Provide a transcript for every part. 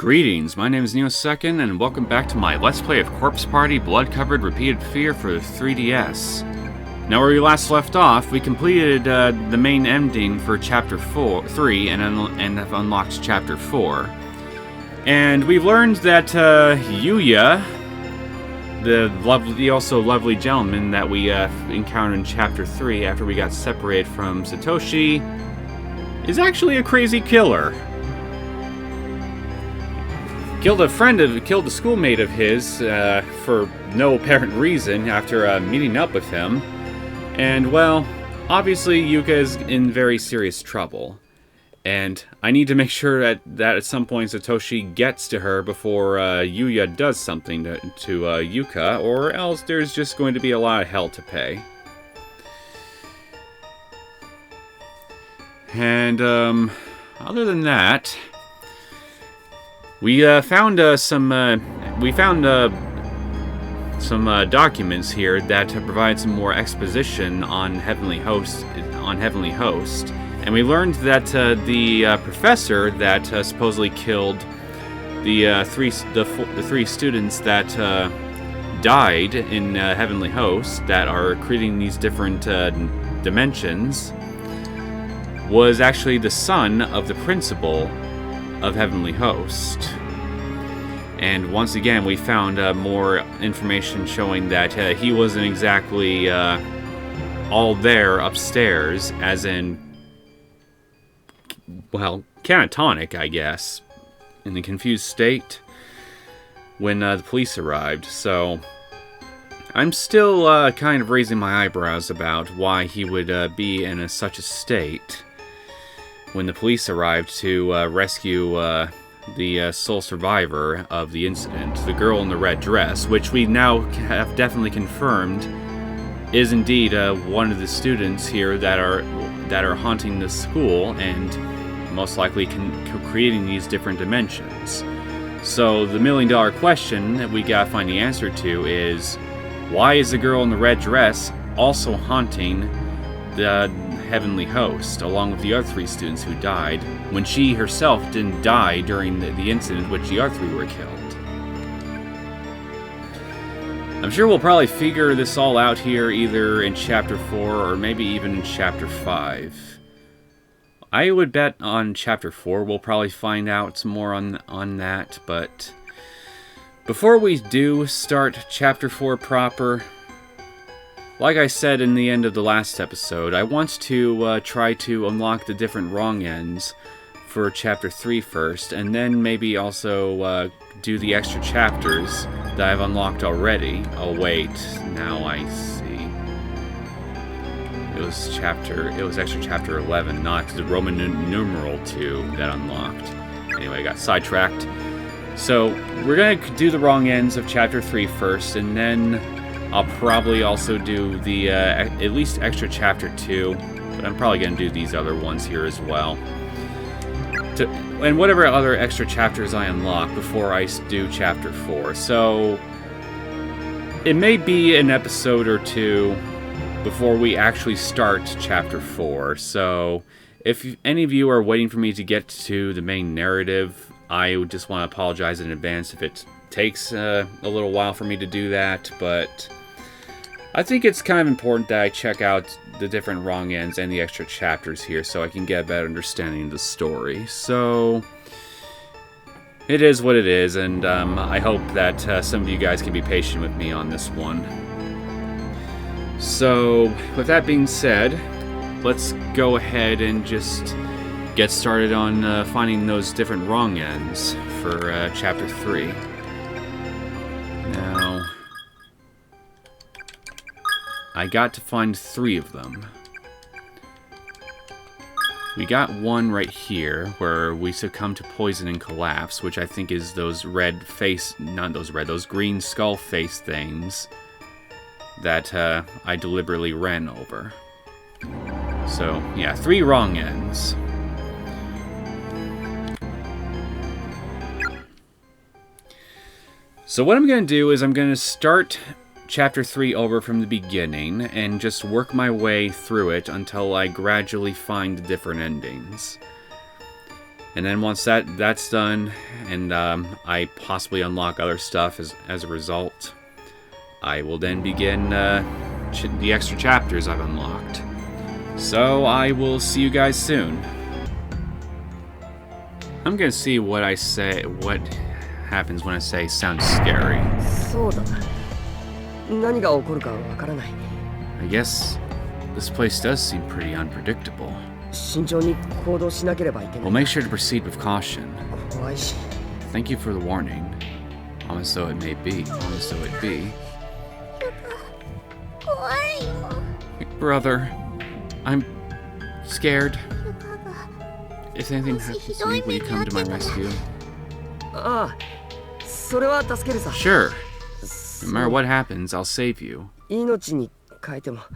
Greetings, my name is Neosekken, and welcome back to my Let's Play of Corpse Party Blood-Covered Repeated Fear for the 3DS. Now, where we last left off, we completed the main ending for Chapter 3 and have unlocked Chapter 4. And we've learned that Yuya, the also lovely gentleman that we encountered in Chapter 3 after we got separated from Satoshi, is actually a crazy killer. Killed a schoolmate of his for no apparent reason after meeting up with him. And, well, obviously Yuka is in very serious trouble. And I need to make sure that at some point Satoshi gets to her before Yuya does something to Yuka, or else there's just going to be a lot of hell to pay. And, other than that, we found some documents here that provide some more exposition on Heavenly Host, and we learned that the professor that supposedly killed the three students that died in Heavenly Host that are creating these different dimensions was actually the son of the principal of Heavenly Host. And once again, we found more information showing that he wasn't exactly all there upstairs, as in, well, catatonic, I guess, in a confused state when the police arrived. So I'm still kind of raising my eyebrows about why he would be in such a state when the police arrived to rescue the sole survivor of the incident, the girl in the red dress, which we now have definitely confirmed is indeed one of the students here that are haunting the school and most likely creating these different dimensions. So the $1,000,000 question that we gotta find the answer to is, why is the girl in the red dress also haunting the Heavenly Host, along with the other three students who died, when she herself didn't die during the incident in which the other three were killed? I'm sure we'll probably figure this all out here either in Chapter 4 or maybe even in Chapter 5. I would bet on Chapter 4 we'll probably find out some more on that, but before we do start Chapter 4 proper, like I said in the end of the last episode, I want to try to unlock the different wrong ends for Chapter 3 first, and then maybe also do the extra chapters that I've unlocked already. Oh wait, now I see. It was actually Chapter 11, not the Roman numeral 2 that unlocked. Anyway, I got sidetracked. So, we're going to do the wrong ends of Chapter 3 first, and then I'll probably also do the, at least extra Chapter 2, but I'm probably going to do these other ones here as well. And whatever other extra chapters I unlock before I do Chapter 4. So, it may be an episode or two before we actually start Chapter 4. So, if any of you are waiting for me to get to the main narrative, I would just want to apologize in advance if it takes a little while for me to do that, but I think it's kind of important that I check out the different wrong ends and the extra chapters here so I can get a better understanding of the story. So, it is what it is, and I hope that some of you guys can be patient with me on this one. So, with that being said, let's go ahead and just get started on finding those different wrong ends for Chapter 3. Now, I got to find 3 of them. We got one right here, where we succumb to poison and collapse, which I think is those those green skull face things that I deliberately ran over. So, yeah, 3 wrong ends. So what I'm going to do is I'm going to start Chapter 3 over from the beginning and just work my way through it until I gradually find the different endings. And then once that's done, and I possibly unlock other stuff as a result, I will then begin the extra chapters I've unlocked. So I will see you guys soon. I'm gonna see what happens when I say sounds scary. I guess this place does seem pretty unpredictable. We'll make sure to proceed with caution. Thank you for the warning. Honest though it may be. Honest though it be. Brother, I'm scared. If anything happens to me, will you come to my rescue? Sure. No matter what happens, I'll save you.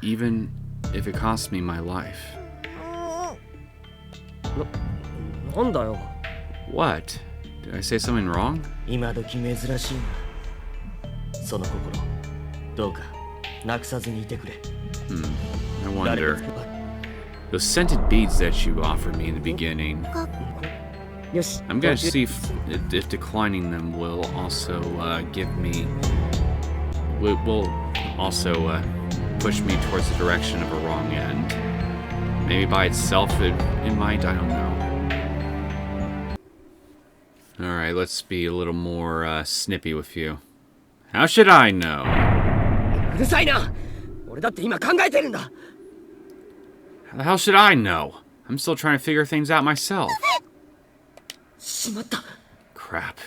Even if it costs me my life. What? Did I say something wrong? I wonder. Those scented beads that you offered me in the beginning. I'm gonna see if declining them will also will also push me towards the direction of a wrong end. Maybe by itself it might, I don't know. Alright, let's be a little more snippy with you. How should I know? How the hell should I know? I'm still trying to figure things out myself. Crap.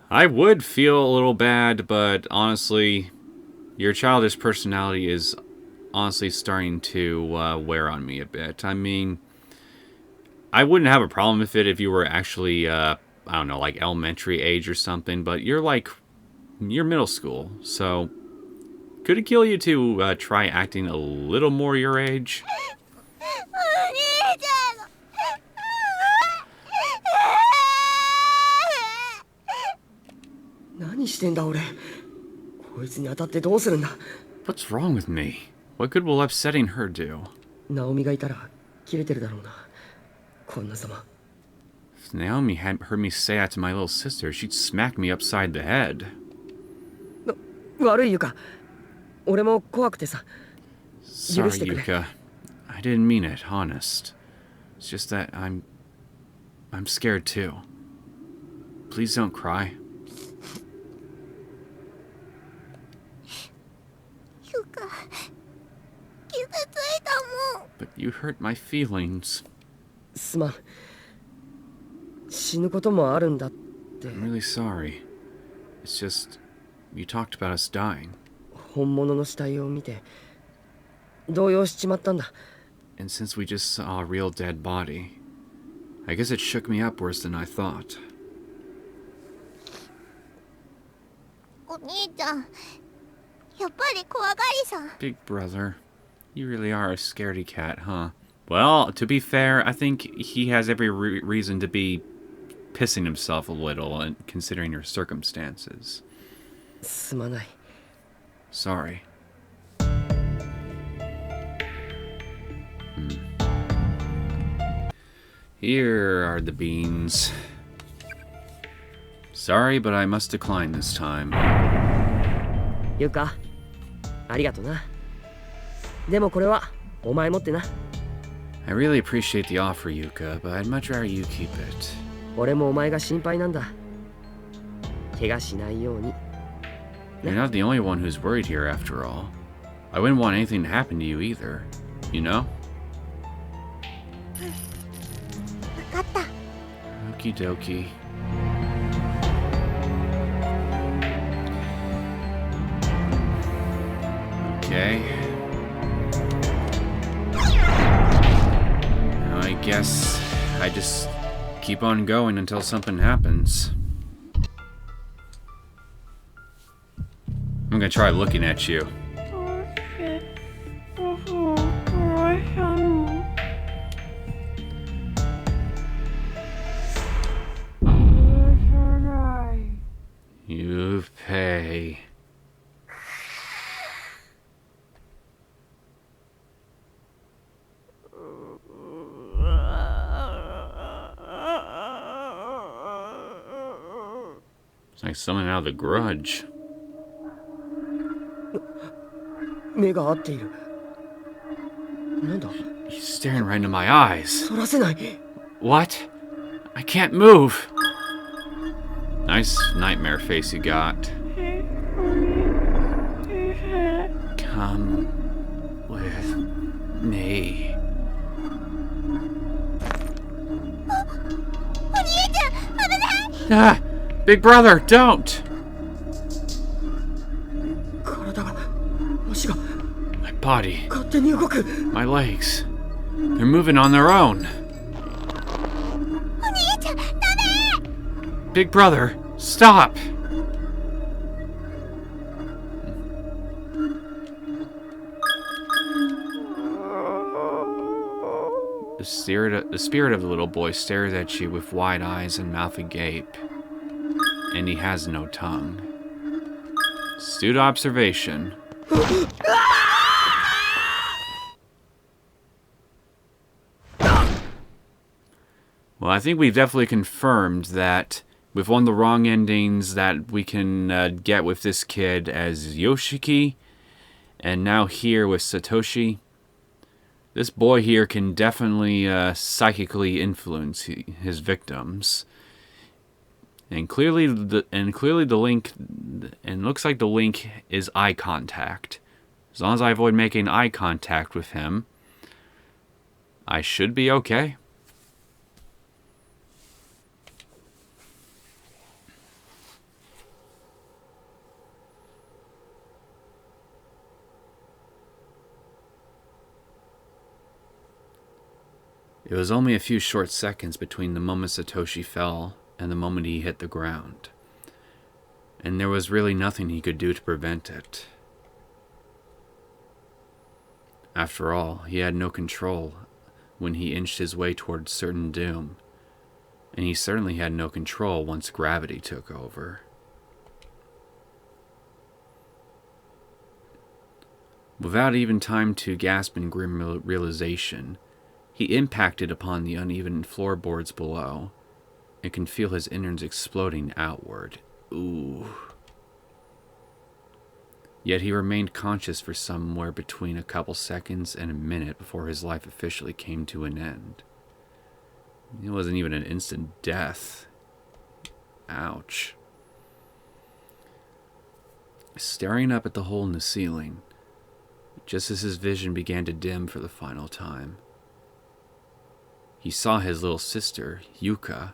I would feel a little bad, but honestly, your childish personality is honestly starting to wear on me a bit. I mean, I wouldn't have a problem with it if you were actually, I don't know, like elementary age or something, but you're middle school, so could it kill you to try acting a little more your age? What's wrong with me? What good will upsetting her do? If Naomi had heard me say that to my little sister, she'd smack me upside the head. Sorry, Yuka. I didn't mean it, honest. It's just that I'm scared too. Please don't cry. But you hurt my feelings. I'm really sorry. It's just, you talked about us dying. And since we just saw a real dead body, I guess it shook me up worse than I thought. Big brother, you really are a scaredy cat, huh? Well, to be fair, I think he has every reason to be pissing himself a little, and considering your circumstances. Sorry. Here are the beans. Sorry, but I must decline this time. Yuka, ありがとな。でもこれはお前持ってな。I really appreciate the offer, Yuka, but I'd much rather you keep it. 俺もお前が心配なんだ。怪我しないように。You're not the only one who's worried here, after all. I wouldn't want anything to happen to you either, you know? わかった。Okie dokie. Okay. Now I guess I just keep on going until something happens. I'm gonna try looking at you. You pay. It's like someone out of The Grudge. 目が合っている。なんだ He's staring right into my eyes. そらせない。 What? I can't move. Nice nightmare face you got. Come with me. お兄ちゃん、危ない。 Ah! Big brother, don't! 体が、足が My body, 勝手に動く。 my legs. They're moving on their own. お兄ちゃん、ダメ。 Big brother, stop! The spirit of the little boy stares at you with wide eyes and mouth agape. And he has no tongue. Astute observation. Well, I think we've definitely confirmed that with one of the wrong endings that we can get with this kid as Yoshiki, and now here with Satoshi, this boy here can definitely psychically influence his victims. And clearly the link, and looks like the link is eye contact. As long as I avoid making eye contact with him, I should be okay. It was only a few short seconds between the moment Satoshi fell and the moment he hit the ground. And there was really nothing he could do to prevent it. After all, he had no control when he inched his way towards certain doom. And he certainly had no control once gravity took over. Without even time to gasp in grim realization, he impacted upon the uneven floorboards below and can feel his innards exploding outward. Ooh. Yet he remained conscious for somewhere between a couple seconds and a minute before his life officially came to an end. It wasn't even an instant death. Ouch. Staring up at the hole in the ceiling, just as his vision began to dim for the final time, he saw his little sister, Yuka,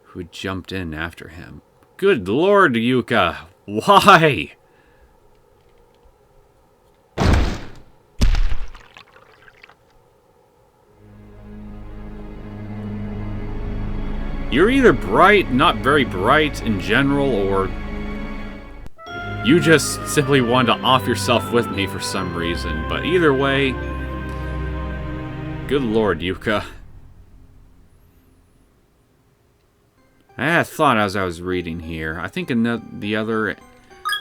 who had jumped in after him. Good Lord, Yuka! Why? You're either bright, not very bright in general, or you just simply wanted to off yourself with me for some reason. But either way, good Lord, Yuka. I had thought as I was reading here, I think the other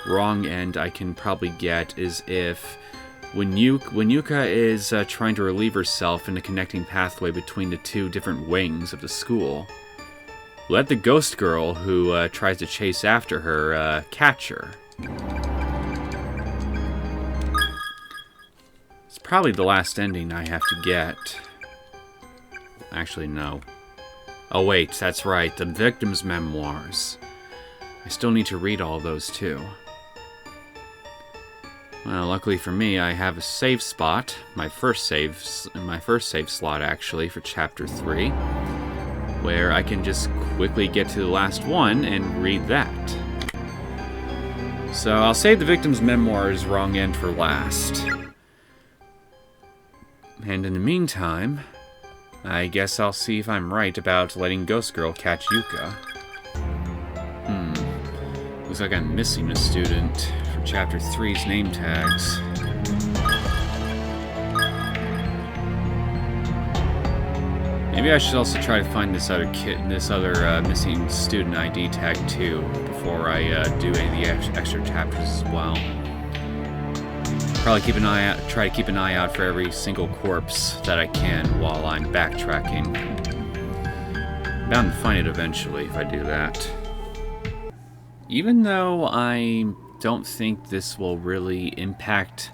wrong end I can probably get is if when Yuka is trying to relieve herself in the connecting pathway between the two different wings of the school, let the ghost girl who tries to chase after her catch her. It's probably the last ending I have to get. Actually, no. Oh wait, that's right, the victim's memoirs. I still need to read all those too. Well, luckily for me, I have a save spot, my first save slot actually, for Chapter 3, where I can just quickly get to the last one and read that. So I'll save the victim's memoirs wrong end for last. And in the meantime, I guess I'll see if I'm right about letting Ghost Girl catch Yuka. Looks like I'm missing a student from Chapter 3's name tags. Maybe I should also try to find this other missing student ID tag too before I do any of the extra chapters as well. Probably try to keep an eye out for every single corpse that I can while I'm backtracking. Bound to find it eventually if I do that. Even though I don't think this will really impact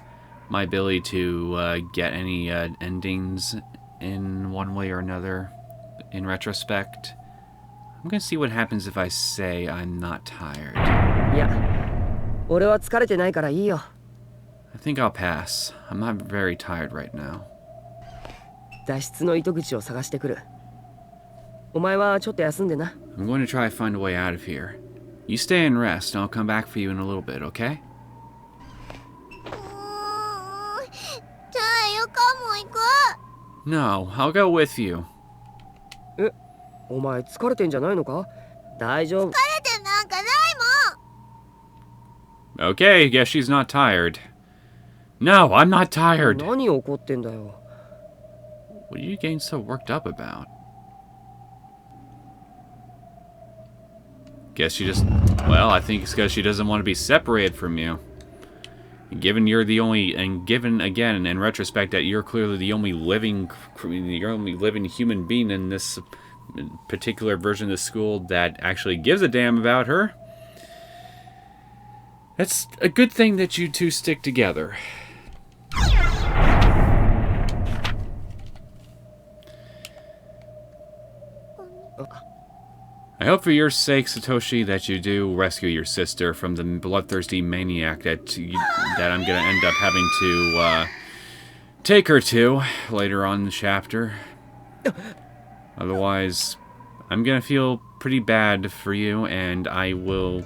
my ability to get any endings in one way or another in retrospect, I'm gonna see what happens if I say I'm not tired. Yeah. 俺は疲れてないからいいよ。I think I'll pass. I'm not very tired right now. 脱出の糸口を探してくる。お前はちょっと休んでな。I'm going to try to find a way out of here. You stay and rest, and I'll come back for you in a little bit, okay? じゃあゆかも行く。 No, I'll go with you. え、お前疲れてんじゃないのか？大丈夫。疲れてなんかないもん。 Okay, guess she's not tired. No, I'm not tired. 何怒ってんだよ。What are you getting so worked up about? Guess she just... Well, I think it's because she doesn't want to be separated from you. Given you're the only... And given, again, in retrospect, that you're clearly the only living human being in this particular version of the school that actually gives a damn about her. It's a good thing that you two stick together. I hope for your sake, Satoshi, that you do rescue your sister from the bloodthirsty maniac that I'm gonna end up having to take her to later on in the chapter. Otherwise, I'm gonna feel pretty bad for you, and I will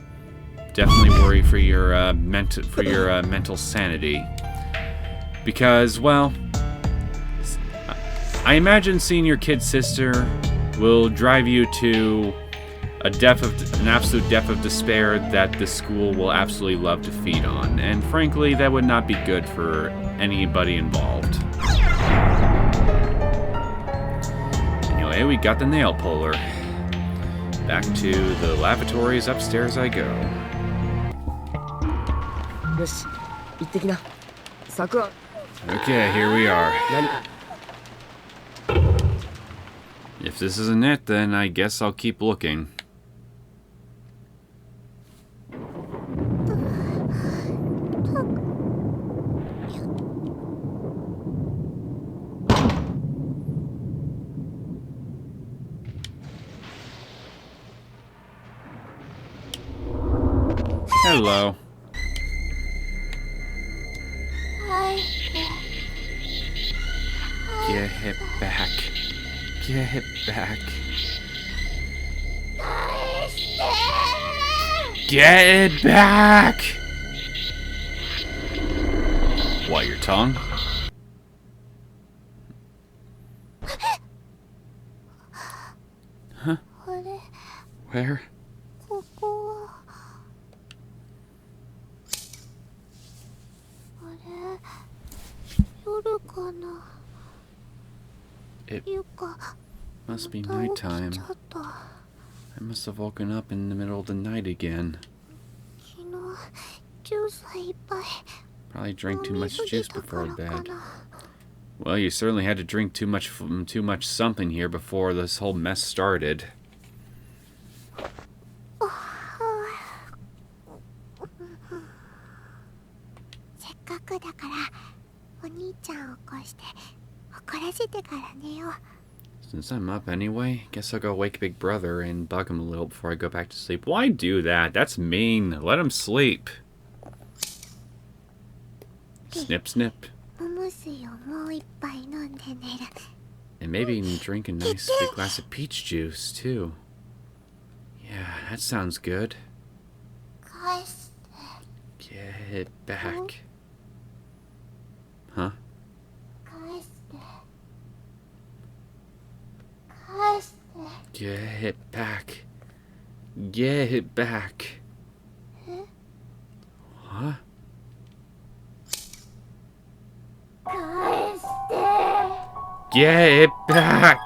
definitely worry for your mental sanity. Because, well, I imagine seeing your kid sister will drive you to an absolute depth of despair that the school will absolutely love to feed on. And frankly, that would not be good for anybody involved. Anyway, we got the nail puller. Back to the lavatories upstairs I go. よし、行ってきな。柵は。Okay, here we are. 何？ If this isn't it, then I guess I'll keep looking. Hello. Get back. Get back. Get it back! What, your tongue? Huh? Where? ここはあれ夜かな It ゆか must be また起き nighttime. ちゃった I must have woken up in the middle of the night again. 昨日ジュースいっぱい Probably drank too 飲み much すぎ juice たか before らか bed. な Well, you certainly had to drink too much something here before this whole mess started. せっかくだからお兄ちゃんを起こして怒らせてから寝よう Since I'm up anyway, guess I'll go wake Big Brother and bug him a little before I go back to sleep. Why do that? That's mean. Let him sleep. Snip, snip. 桃水をもう一杯飲んで寝る And maybe even drink a nice big glass of peach juice, too. Yeah, that sounds good. 返して Get it back. Huh? 返して返して Get it back. Get it back. Huh? 返して Get it back!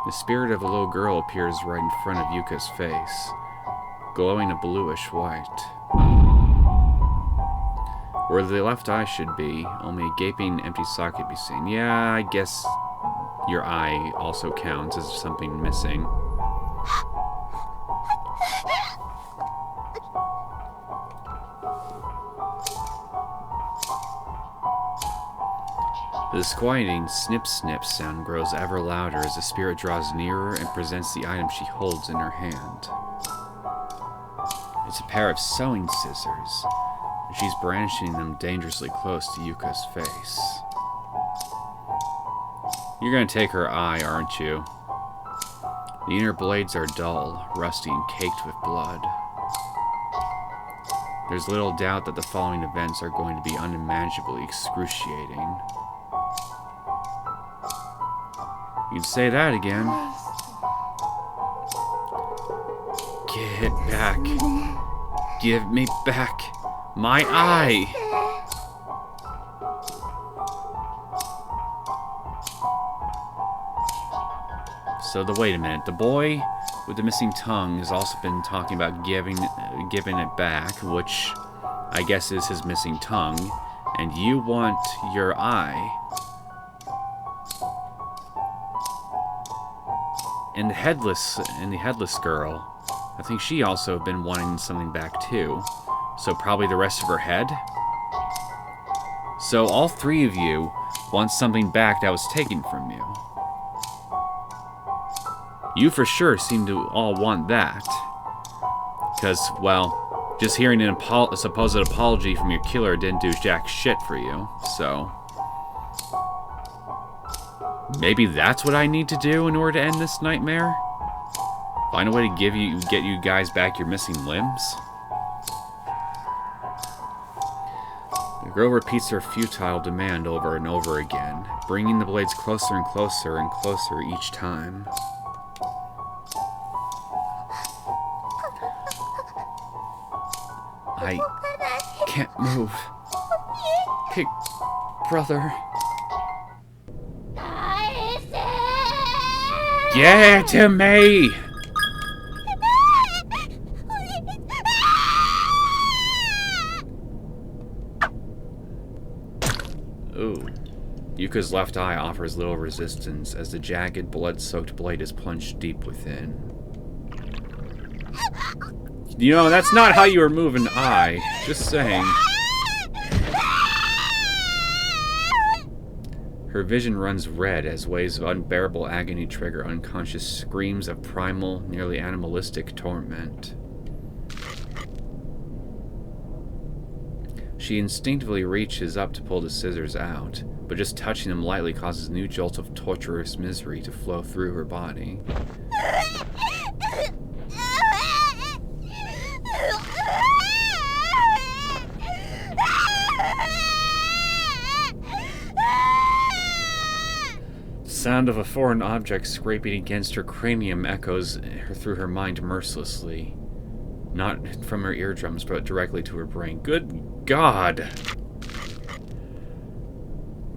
The spirit of a little girl appears right in front of Yuka's face, glowing a bluish white. Where the left eye should be, only a gaping empty socket can be seen. Yeah, I guess your eye also counts as something missing. The disquieting snip-snip sound grows ever louder as the spirit draws nearer and presents the item she holds in her hand. It's a pair of sewing scissors, and she's brandishing them dangerously close to Yuka's face. You're gonna take her eye, aren't you? The inner blades are dull, rusty, and caked with blood. There's little doubt that the following events are going to be unimaginably excruciating. You'd say that again. Get back. Give me back my eye. So wait a minute. The boy with the missing tongue has also been talking about giving it back, which I guess is his missing tongue, and you want your eye. And the headless girl, I think she also been wanting something back too. So probably the rest of her head? So all three of you want something back that was taken from you. You for sure seem to all want that. Because, well, just hearing a supposed apology from your killer didn't do jack shit for you, so... maybe that's what I need to do in order to end this nightmare? Find a way to get you guys back your missing limbs? The girl repeats her futile demand over and over again, bringing the blades closer and closer and closer each time. I can't move. Big brother. Get to me! Ooh. Yuka's left eye offers little resistance as the jagged, blood-soaked blade is plunged deep within. You know, that's not how you remove an eye. Just saying. Her vision runs red as waves of unbearable agony trigger unconscious screams of primal, nearly animalistic torment. She instinctively reaches up to pull the scissors out, but just touching them lightly causes new jolts of torturous misery to flow through her body. The sound of a foreign object scraping against her cranium echoes through her mind mercilessly. Not from her eardrums, but directly to her brain. Good God!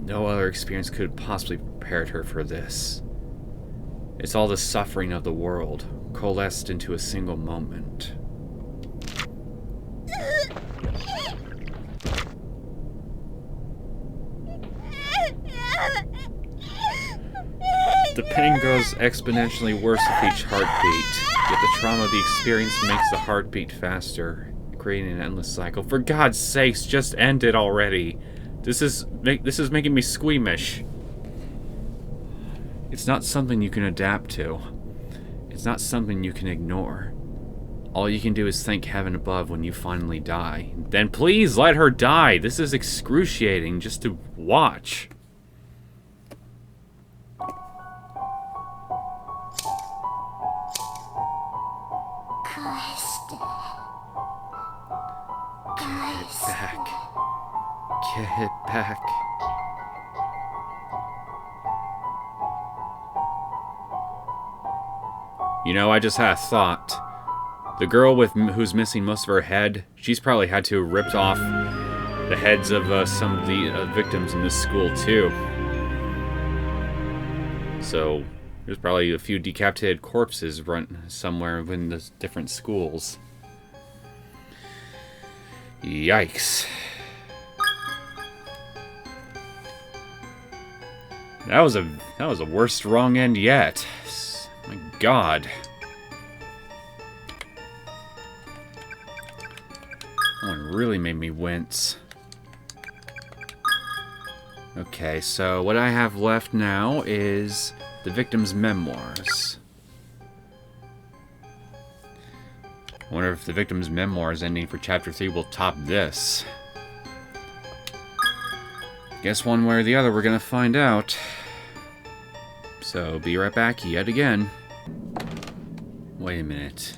No other experience could have possibly prepared her for this. It's all the suffering of the world, coalesced into a single moment. The pain grows exponentially worse with each heartbeat, yet the trauma of the experience makes the heartbeat faster, creating an endless cycle. For God's sakes, just end it already. This is making me squeamish. It's not something you can adapt to. It's not something you can ignore. All you can do is thank heaven above when you finally die. Then please let her die. This is excruciating just to watch. Get it back. You know, I just had a thought. The girl who's missing most of her head, she's probably had to have ripped off the heads of some of the victims in this school too. So, There's probably a few decapitated corpses run somewhere in the different schools. Yikes. That was the worst wrong end yet. My God. That one really made me wince. Okay, so what I have left now is the victim's memoirs. I wonder if the victim's memoirs ending for Chapter 3 will top this. Guess one way or the other we're gonna find out. So, be right back yet again. Wait a minute.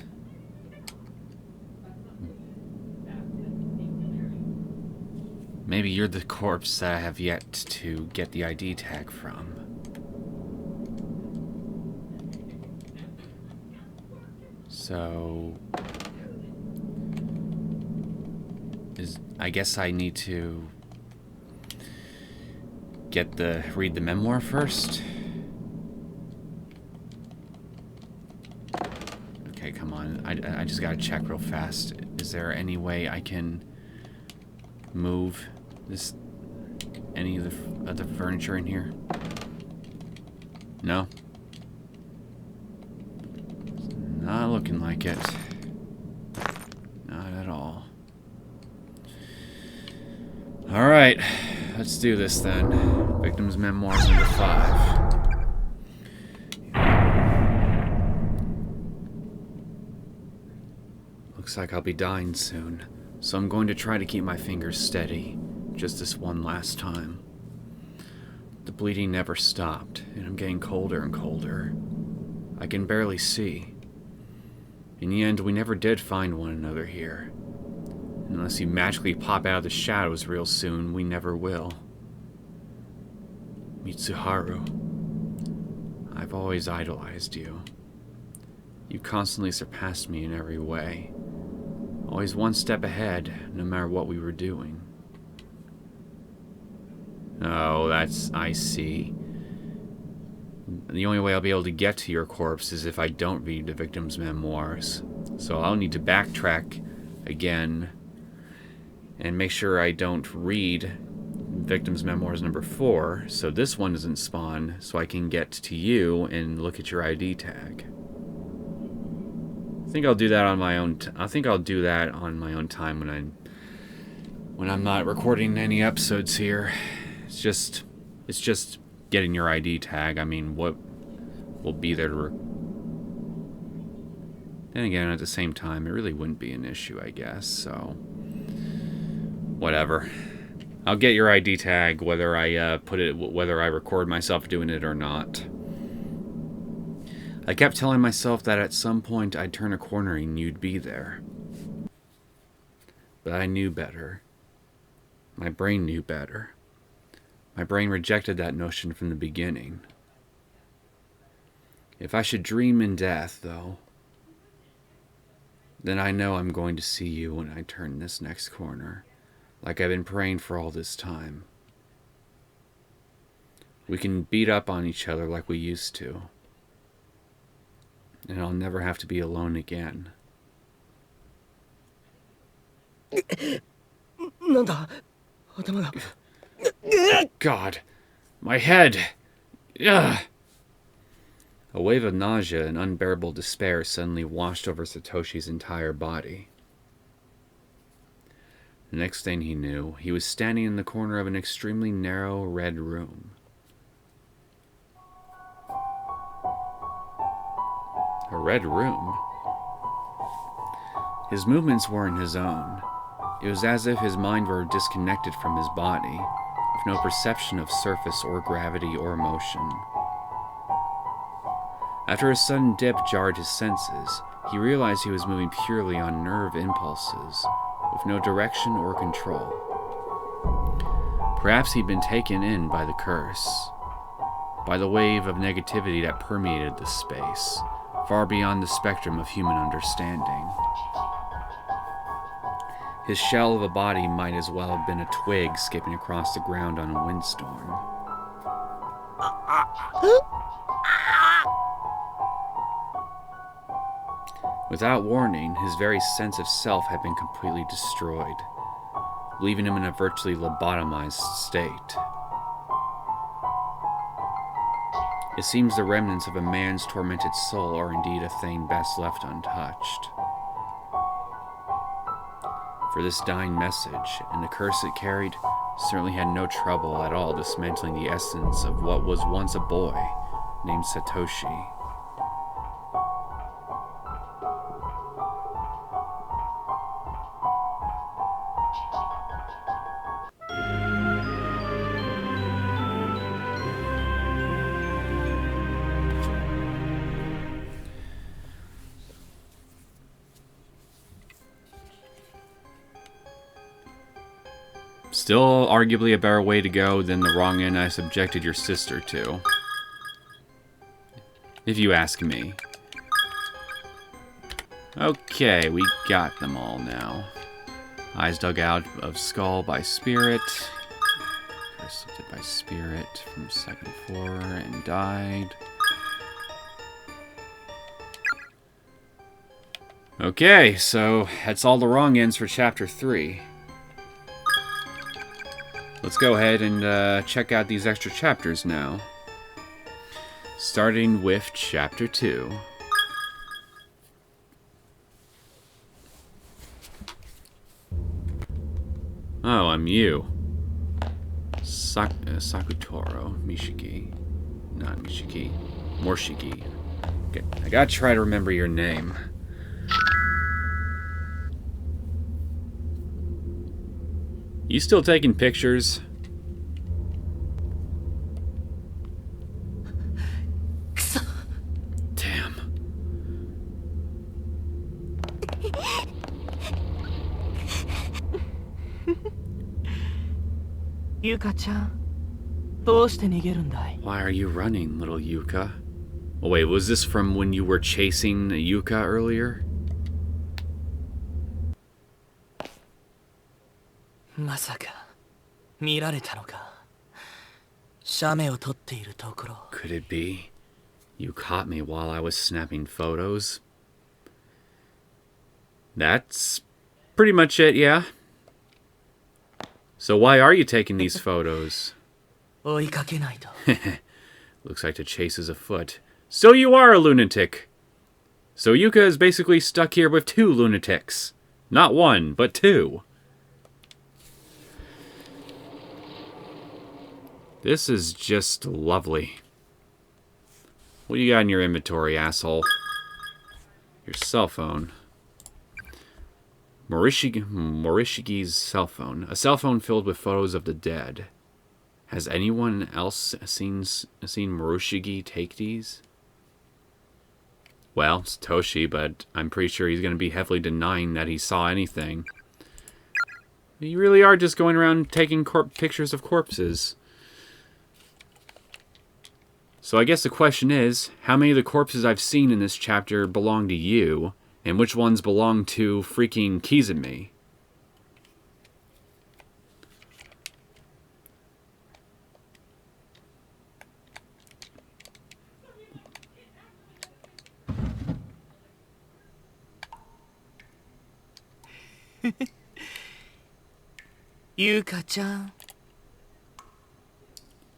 Maybe you're the corpse that I have yet to get the ID tag from. So... I guess I need to... read the memoir first? Okay, come on. I just gotta check real fast. Is there any way I can move any of the furniture in here? No? Not looking like it. Not at all. Alright, let's do this then. Victim's Memoirs number 5. Looks like I'll be dying soon, so I'm going to try to keep my fingers steady, just this one last time. The bleeding never stopped, and I'm getting colder and colder. I can barely see. In the end, we never did find one another here. Unless you magically pop out of the shadows real soon, we never will. Mitsuharu, I've always idolized you. You constantly surpassed me in every way. Always one step ahead, no matter what we were doing. Oh, I see. The only way I'll be able to get to your corpse is if I don't read the victim's memoirs. So I'll need to backtrack again and make sure I don't read victim's memoirs number 4, so this one doesn't spawn, so I can get to you and look at your ID tag. I think I'll do that on my own. I think I'll do that on my own time when I'm not recording any episodes here. It's just getting your ID tag. I mean, what will be there to then again, at the same time, it really wouldn't be an issue, I guess, so whatever. I'll get your ID tag whether I whether I record myself doing it or not. I kept telling myself that at some point I'd turn a corner and you'd be there. But I knew better. My brain knew better. My brain rejected that notion from the beginning. If I should dream in death, though, then I know I'm going to see you when I turn this next corner, like I've been praying for all this time. We can beat up on each other like we used to, and I'll never have to be alone again. God, my head! Ugh. A wave of nausea and unbearable despair suddenly washed over Satoshi's entire body. The next thing he knew, he was standing in the corner of an extremely narrow red room. A red room? His movements weren't his own. It was as if his mind were disconnected from his body, with no perception of surface or gravity or motion. After a sudden dip jarred his senses, he realized he was moving purely on nerve impulses, with no direction or control. Perhaps he'd been taken in by the curse, by the wave of negativity that permeated the space, far beyond the spectrum of human understanding. His shell of a body might as well have been a twig skipping across the ground on a windstorm. Without warning, his very sense of self had been completely destroyed, leaving him in a virtually lobotomized state. It seems the remnants of a man's tormented soul are indeed a thing best left untouched. For this dying message, and the curse it carried, certainly had no trouble at all dismantling the essence of what was once a boy named Satoshi. Still arguably a better way to go than the wrong end I subjected your sister to. If you ask me. Okay, we got them all now. Eyes dug out of skull by spirit. Curse lifted by spirit from second floor and died. Okay, so that's all the wrong ends for chapter 3. Let's go ahead and check out these extra chapters now. Starting with chapter 2. Oh, I'm you. Sakutaro Morishige. Not Morishige. Morishige. Okay, I gotta try to remember your name. You still taking pictures? Damn. Yuka-chan, どうして逃げるんだい? Why are you running, little Yuka? Oh, wait, was this from when you were chasing Yuka earlier? まさか見られたのか。写メを撮っているところ。Could it be? You caught me while I was snapping photos? That's pretty much it, yeah? So why are you taking these photos? 追いかけないと。 Looks like the chase is afoot. So you are a lunatic! So Yuka is basically stuck here with 2 lunatics. Not 1, but 2. This is just lovely. What do you got in your inventory, asshole? Your cell phone. Morishige's cell phone. A cell phone filled with photos of the dead. Has anyone else seen Morishige take these? Well, it's Toshi, but I'm pretty sure he's going to be heavily denying that he saw anything. You really are just going around taking pictures of corpses. So I guess the question is, how many of the corpses I've seen in this chapter belong to you, and which ones belong to freaking Kizami? Yuka-chan.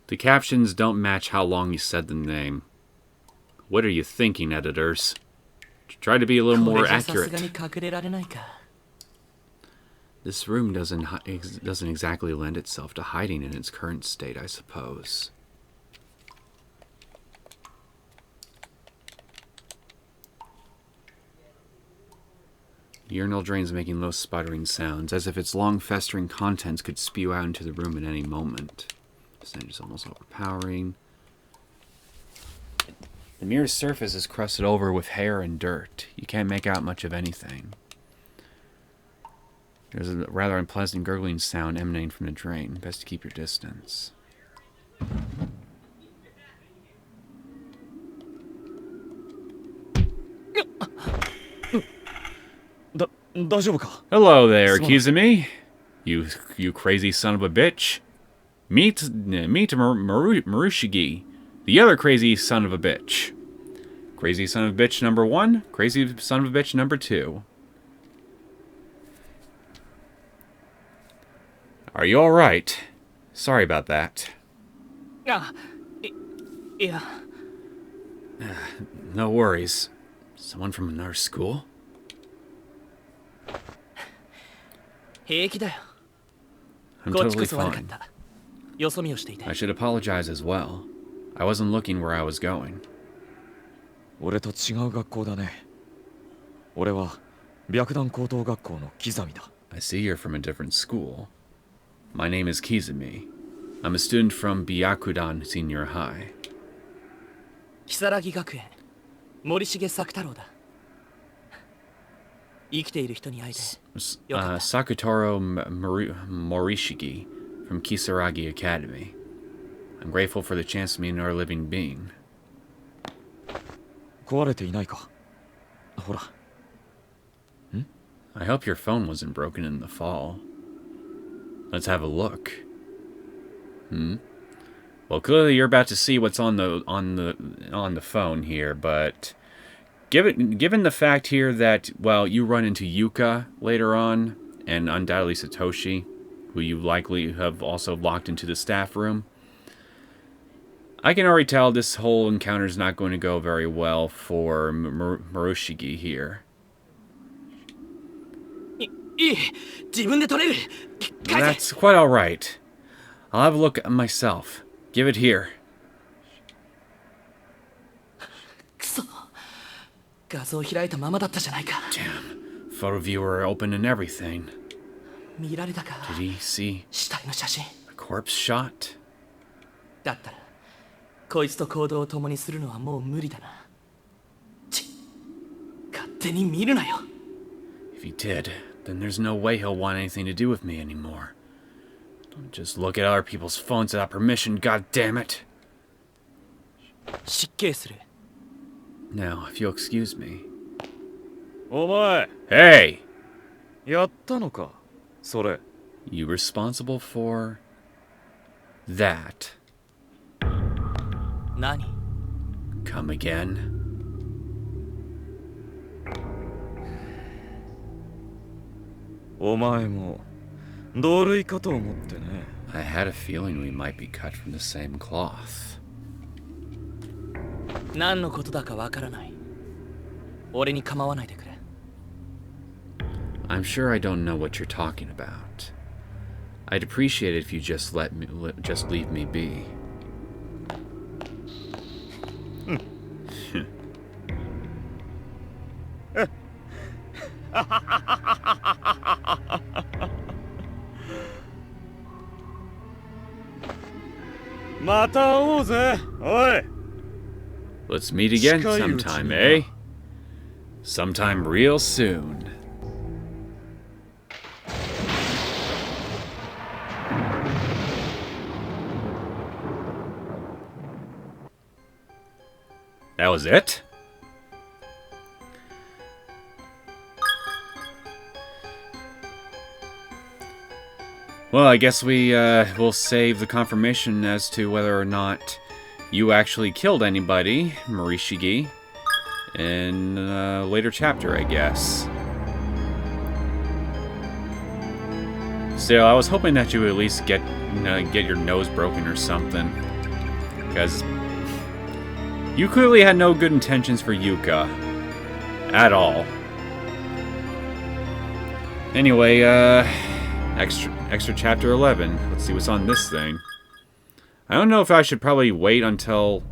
The captions don't match how long you said the name. What are you thinking, editors? Try to be a little more accurate. This room doesn't exactly lend itself to hiding in its current state, I suppose. Urinal drains making low sputtering sounds, as if its long festering contents could spew out into the room at any moment. The stench is almost overpowering. The mirror's surface is crusted over with hair and dirt. You can't make out much of anything. There's a rather unpleasant gurgling sound emanating from the drain. Best to keep your distance. Hello there, Kizami. You crazy son of a bitch. Meet Morishige, the other crazy son of a bitch. Crazy son of a bitch number 1, crazy son of a bitch number 2. Are you alright? Sorry about that. Yeah. No worries. Someone from another school? 平気だよ。 I'm こっちこ totally そ悪かっ fine. た。よそ見をしていて。 I should apologize as well. I wasn't looking where I was going. 俺と違う学校だね。俺は白檀高等学校の木ザミだ。 I see you're from a different school. My name is Kizami. I'm a student from Byakudan Senior High. 如月学園森重作太郎だ。生きている人に会えてよかった。 Sakutaro Morishige from Kisaragi Academy. I'm grateful for the chance to meet another living being. 壊れていないか。ほら。 I hope your phone wasn't broken in the fall. Let's have a look. Well, clearly you're about to see what's on the phone here, but given the fact here that, well, you run into Yuka later on, and undoubtedly Satoshi, who you likely have also locked into the staff room, I can already tell this whole encounter is not going to go very well for Morishige here. いい自分で取れる。 That's quite alright. I'll have a look at myself. Give it here. くそ。画像開いたままだったじゃないか。 Damn. Photo viewer open and everything. 見られたか。 Did he see 死体の写真。 a corpse shot? だったらこいつと行動を共にするのはもう無理だな。勝手に見るなよ。 If he did, then there's no way he'll want anything to do with me anymore. Don't just look at other people's phones without permission, god damn it. 失敬する。 Now, if you'll excuse me. お前、 Hey! やったのか。それ。 You responsible for that? 何？ Come again? お前も同類かと思ってね。 I had a feeling we might be cut from the same cloth. 何のことだかわからない。俺に構わないでくれ。 I'm sure I don't know what you're talking about. I'd appreciate it if you just just leave me be. Let's meet again sometime, eh? Sometime real soon. That was it? Well, I guess we will save the confirmation as to whether or not you actually killed anybody, Morishige, in a later chapter, I guess. Still, I was hoping that you would at least get your nose broken or something, because you clearly had no good intentions for Yuka at all. Anyway, extra chapter 11. Let's see what's on this thing. I don't know if I should probably wait until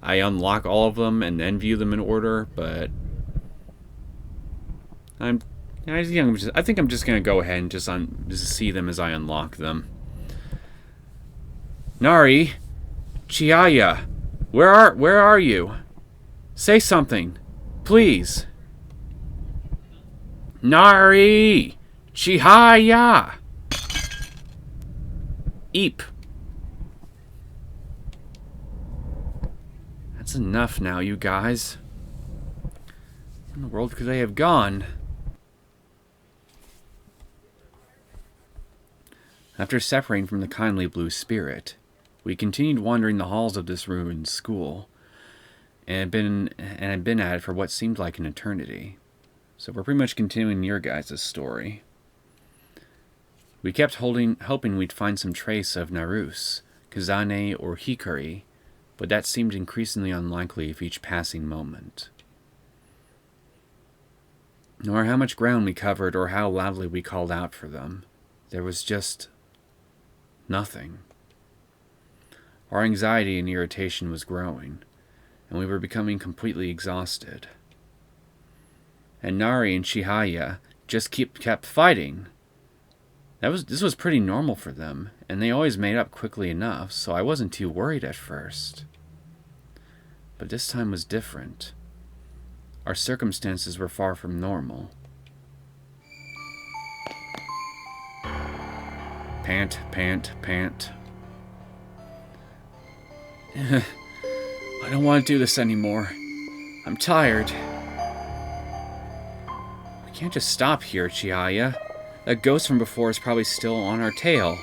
I unlock all of them and then view them in order, but I think I'm just gonna go ahead and just see them as I unlock them. Nari, Chihaya, where are you? Say something, please. Nari, Chihaya. Eep. That's enough now, you guys. Where in the world could they have gone? After separating from the kindly blue spirit, we continued wandering the halls of this ruined school. and had been at it for what seemed like an eternity. So we're pretty much continuing your guys' story. We kept hoping we'd find some trace of Naruse, Kizane, or Hikari, but that seemed increasingly unlikely with each passing moment. No matter how much ground we covered or how loudly we called out for them, there was just nothing. Our anxiety and irritation was growing, and we were becoming completely exhausted. And Nari and Chihaya just kept fighting. This was pretty normal for them, and they always made up quickly enough, so I wasn't too worried at first. But this time was different. Our circumstances were far from normal. Pant, pant, pant. I don't want to do this anymore. I'm tired. We can't just stop here, Chihaya. That ghost from before is probably still on our tail.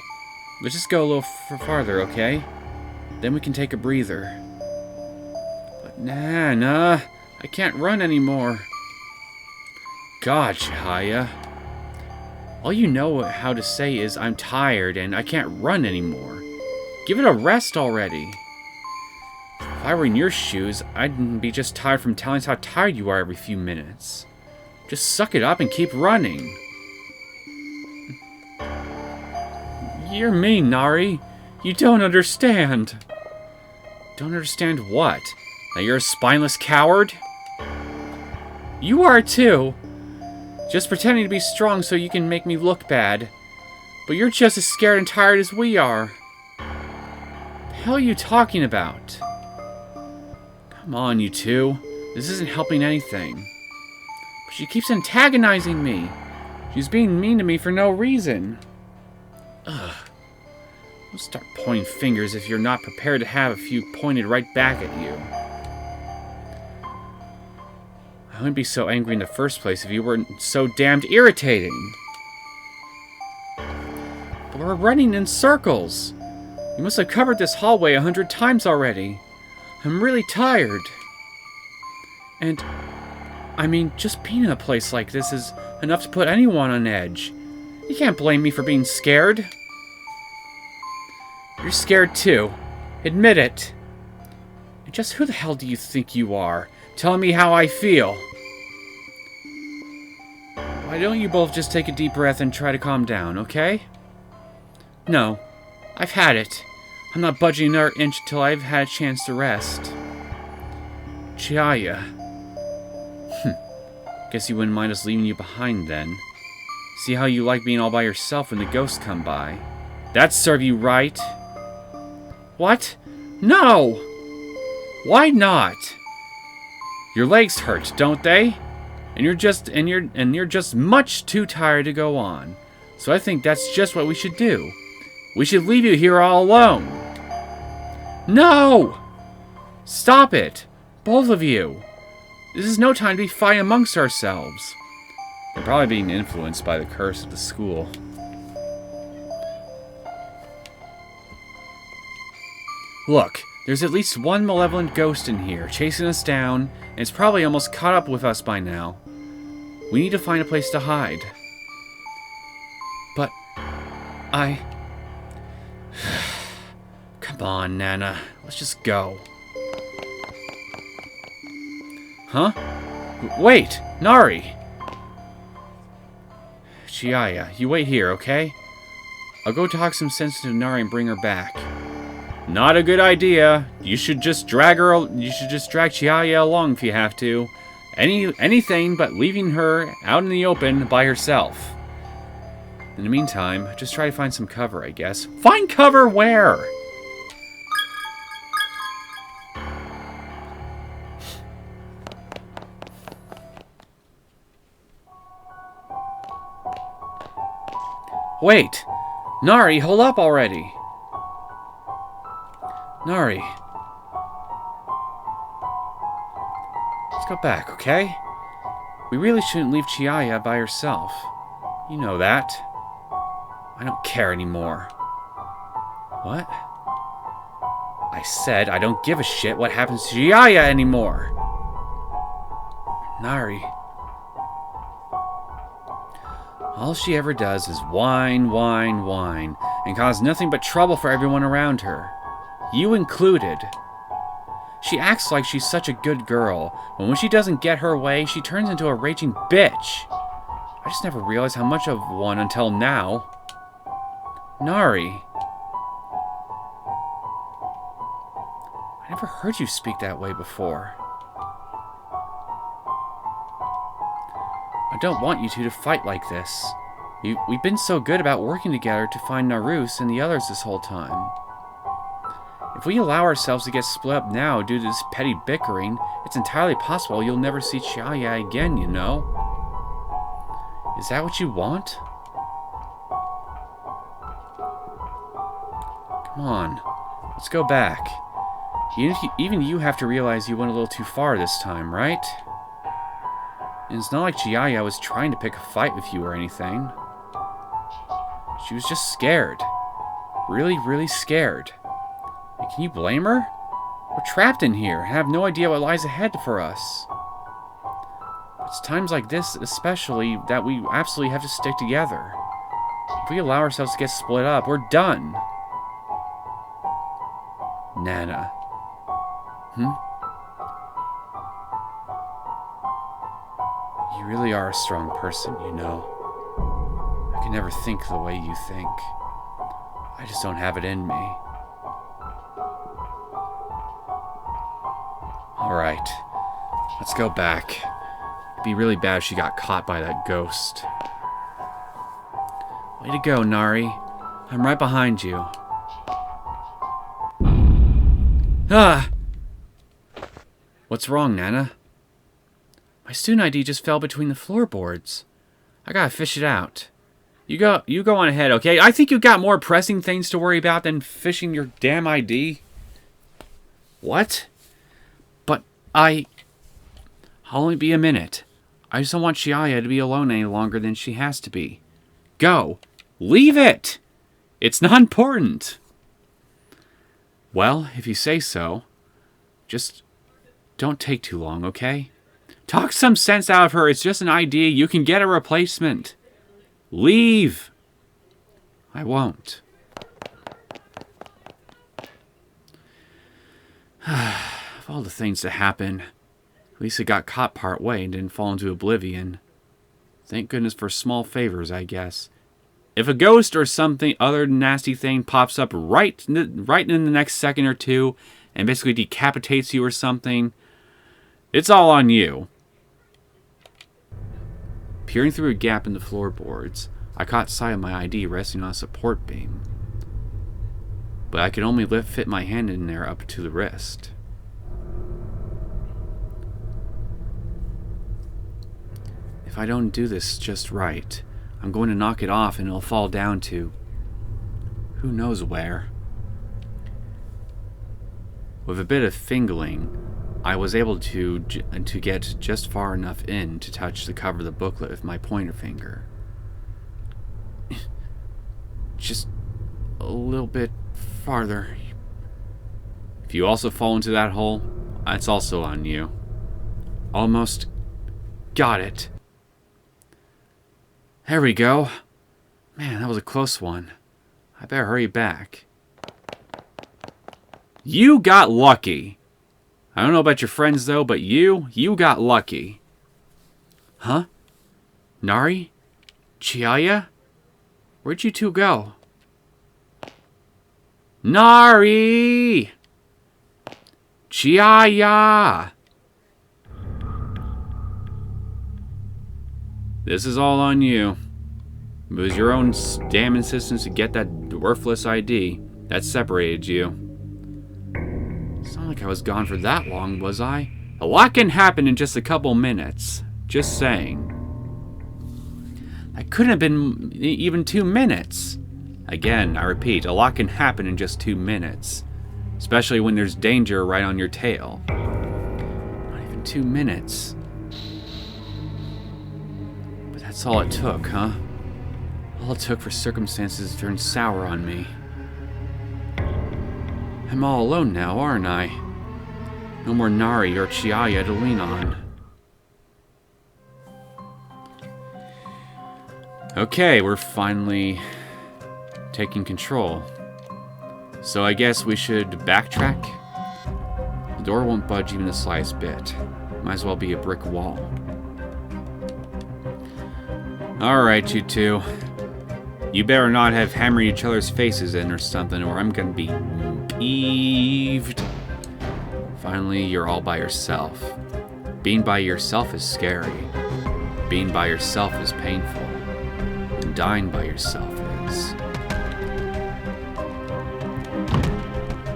Let's just go a little farther, okay? Then we can take a breather. But nah, I can't run anymore. God, Chihaya. All you know how to say is, I'm tired and I can't run anymore. Give it a rest already. If I were in your shoes, I'd be just tired from telling us how tired you are every few minutes. Just suck it up and keep running. You're mean, Nari. You don't understand. Don't understand what? That you're a spineless coward? You are too. Just pretending to be strong so you can make me look bad. But you're just as scared and tired as we are. The hell are you talking about? Come on, you two. This isn't helping anything. But she keeps antagonizing me. She's being mean to me for no reason. Ugh. Don't start pointing fingers if you're not prepared to have a few pointed right back at you. I wouldn't be so angry in the first place if you weren't so damned irritating. But we're running in circles. You must have covered this hallway 100 times already. I'm really tired. And, I mean, just being in a place like this is enough to put anyone on edge. You can't blame me for being scared. You're scared too. Admit it. And just who the hell do you think you are, telling me how I feel? Why don't you both just take a deep breath and try to calm down, okay? No. I've had it. I'm not budging another inch until I've had a chance to rest. Chihaya. Guess you wouldn't mind us leaving you behind then. See how you like being all by yourself when the ghosts come by. That'd serve you right. What? No! Why not? Your legs hurt, don't they? And you're just much too tired to go on. So I think that's just what we should do. We should leave you here all alone. No! Stop it! Both of you! This is no time to be fighting amongst ourselves. They're probably being influenced by the curse of the school. Look, there's at least one malevolent ghost in here, chasing us down, and it's probably almost caught up with us by now. We need to find a place to hide. But, Come on, Nana. Let's just go. Huh? Wait! Nari! Chihaya, you wait here, okay? I'll go talk some sense to Nari and bring her back. Not a good idea. You should just drag Chihaya along if you have to. Anything but leaving her out in the open by herself. In the meantime, just try to find some cover, I guess. Find cover where? Wait! Nari, hold up already! Nari. Let's go back, okay? We really shouldn't leave Chihaya by herself. You know that. I don't care anymore. What? I said I don't give a shit what happens to Chihaya anymore. Nari. All she ever does is whine, whine, whine, and cause nothing but trouble for everyone around her. You included. She acts like she's such a good girl, but when she doesn't get her way, she turns into a raging bitch. I just never realized how much of one until now. Nari. I never heard you speak that way before. I don't want you two to fight like this. We've been so good about working together to find Narus and the others this whole time. If we allow ourselves to get split up now due to this petty bickering, it's entirely possible you'll never see Chihaya again, you know? Is that what you want? Come on, let's go back. Even you have to realize you went a little too far this time, right? And it's not like Chihaya was trying to pick a fight with you or anything. She was just scared. Really, really scared. And can you blame her? We're trapped in here and have no idea what lies ahead for us. It's times like this, especially, that we absolutely have to stick together. If we allow ourselves to get split up, we're done. Nana. You really are a strong person, you know. I can never think the way you think. I just don't have it in me. Alright. Let's go back. It'd be really bad if she got caught by that ghost. Way to go, Nari. I'm right behind you. Ah! What's wrong, Nana? My student ID just fell between the floorboards. I gotta fish it out. You go on ahead, okay? I think you got more pressing things to worry about than fishing your damn ID. What? But I'll only be a minute. I just don't want Chihaya to be alone any longer than she has to be. Go. Leave it! It's not important. Well, if you say so, just don't take too long, okay? Talk some sense out of her. It's just an idea. You can get a replacement. Leave. I won't. Of all the things that happen, at least it got caught part way and didn't fall into oblivion. Thank goodness for small favors, I guess. If a ghost or something other nasty thing pops up right in the next second or two and basically decapitates you or something, it's all on you. Peering through a gap in the floorboards, I caught sight of my ID resting on a support beam. But I could only fit my hand in there up to the wrist. If I don't do this just right, I'm going to knock it off and it'll fall down to who knows where. With a bit of fingering, I was able to get just far enough in to touch the cover of the booklet with my pointer finger. Just a little bit farther. If you also fall into that hole, it's also on you. Almost got it. There we go. Man, that was a close one. I better hurry back. You got lucky. I don't know about your friends, though, but you got lucky. Huh? Nari? Chihaya? Where'd you two go? Nari! Chihaya! This is all on you. It was your own damn insistence to get that worthless ID that separated you. It's not like I was gone for that long, was I? A lot can happen in just a couple minutes. Just saying. That couldn't have been even 2 minutes. Again, I repeat, a lot can happen in just 2 minutes. Especially when there's danger right on your tail. Not even 2 minutes. But that's all it took, huh? All it took for circumstances to turn sour on me. I'm all alone now, aren't I? No more Nari or Chihaya to lean on. Okay, we're finally taking control. So I guess we should backtrack? The door won't budge even the slightest bit. Might as well be a brick wall. Alright, you two. You better not have hammered each other's faces in or something, or I'm gonna be peeved. Finally, you're all by yourself. Being by yourself is scary. Being by yourself is painful. And dying by yourself is...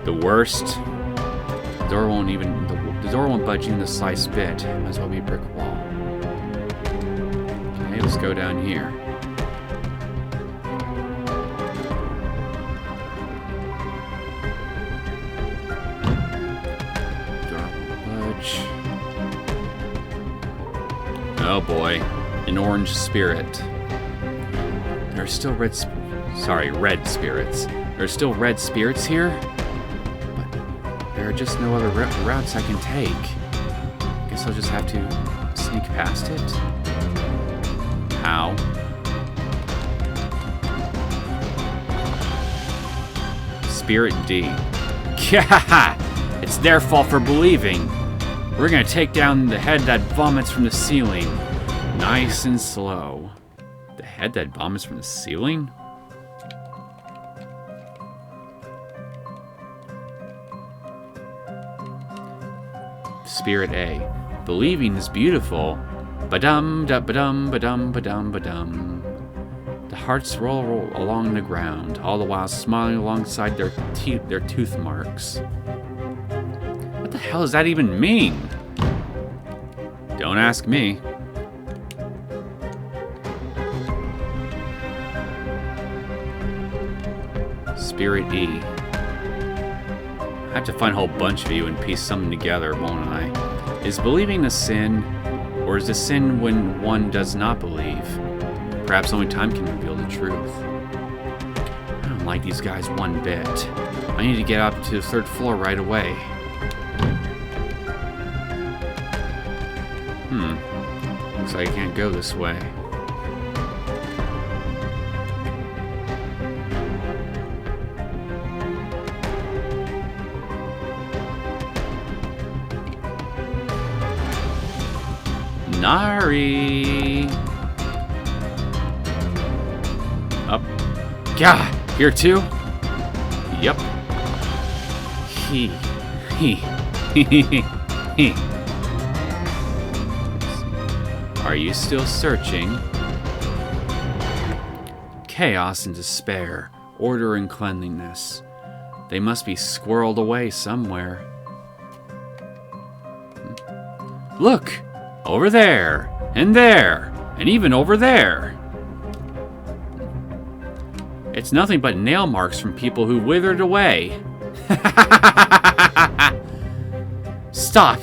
the worst. The door won't budge even the slightest bit. Might as well be a brick wall. Okay, let's go down here. Oh boy, an orange spirit. There are still red spirits. There are still red spirits here? But there are just no other routes I can take. Guess I'll just have to sneak past it? How? Spirit D. It's their fault for believing. We're gonna take down the head that vomits from the ceiling. Nice and slow. The head that vomits from the ceiling? Spirit A. Believing is beautiful. Ba-dum, da-ba-dum, ba-dum, ba-dum, ba-dum. The hearts roll along the ground, all the while smiling alongside their tooth marks. What the hell does that even mean? Don't ask me. Spirit E. I have to find a whole bunch of you and piece something together, won't I? Is believing a sin, or is a sin when one does not believe? Perhaps only time can reveal the truth. I don't like these guys one bit. I need to get up to the 3rd floor right away. Looks like I can't go this way. Nari! Up. God! Here too? Yep. He. Are you still searching? Chaos and despair, order and cleanliness. They must be squirreled away somewhere. Look! Over there! And even over there! It's nothing but nail marks from people who withered away. Stop!